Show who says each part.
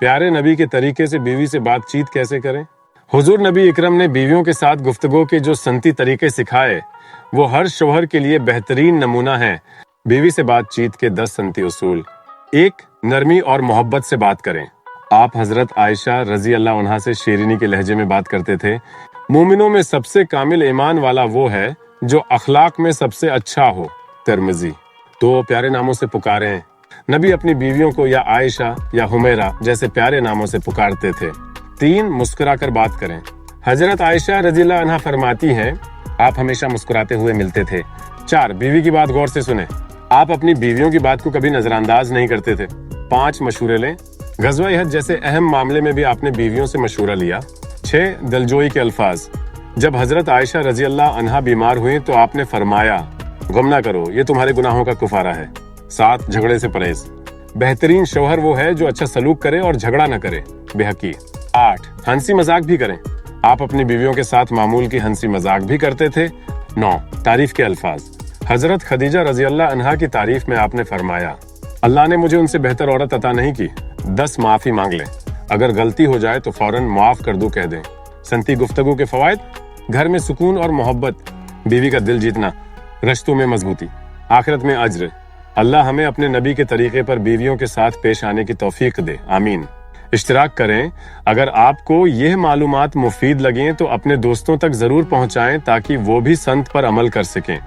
Speaker 1: پیارے نبی کے طریقے سے بیوی سے بات چیت کیسے کریں؟ حضور نبی اکرم نے بیویوں کے ساتھ گفتگو کے جو سنتی طریقے سکھائے وہ ہر شوہر کے لیے بہترین نمونہ ہیں۔ بیوی سے بات چیت کے 10 سنتی اصول۔ 1. نرمی اور محبت سے بات کریں۔ آپ حضرت عائشہ رضی اللہ عنہا سے شیرینی کے لہجے میں بات کرتے تھے۔ مومنوں میں سب سے کامل ایمان والا وہ ہے جو اخلاق میں سب سے اچھا ہو۔ ترمذی۔ تو پیارے ناموں سے پکاریں۔ نبی اپنی بیویوں کو یا عائشہ یا حمیرہ جیسے پیارے ناموں سے پکارتے تھے۔ 3. مسکرا کر بات کریں۔ حضرت عائشہ رضی اللہ عنہا فرماتی ہیں آپ ہمیشہ مسکراتے ہوئے ملتے تھے۔ 4. بیوی کی بات غور سے سنیں۔ آپ اپنی بیویوں کی بات کو کبھی نظر انداز نہیں کرتے تھے۔ 5. مشورے لیں۔ غزوہ احد جیسے اہم معاملے میں بھی آپ نے بیویوں سے مشورہ لیا۔ 6. دلجوئی کے الفاظ۔ جب حضرت عائشہ رضی اللہ عنہا بیمار ہوئیں تو آپ نے فرمایا غم نہ کرو، یہ تمہارے گناہوں کا کفارہ ہے۔ 7. جھگڑے سے پرہیز۔ بہترین شوہر وہ ہے جو اچھا سلوک کرے اور جھگڑا نہ کرے۔ بہقی۔ 8. ہنسی مذاق بھی کریں۔ آپ اپنی بیویوں کے ساتھ معمول کی ہنسی مذاق بھی کرتے تھے۔ 9. تعریف کے الفاظ۔ حضرت خدیجہ رضی اللہ عنہا کی تعریف میں آپ نے فرمایا اللہ نے مجھے ان سے بہتر عورت عطا نہیں کی۔ 10. معافی مانگ لیں۔ اگر غلطی ہو جائے تو فوراً معاف کر دو کہہ دیں۔ سنتی گفتگو کے فوائد۔ گھر میں سکون اور محبت، بیوی کا دل جیتنا، رشتوں میں مضبوطی، آخرت میں اجر۔ اللہ ہمیں اپنے نبی کے طریقے پر بیویوں کے ساتھ پیش آنے کی توفیق دے، آمین۔ اشتراک کریں۔ اگر آپ کو یہ معلومات مفید لگیں تو اپنے دوستوں تک ضرور پہنچائیں تاکہ وہ بھی سنت پر عمل کر سکیں۔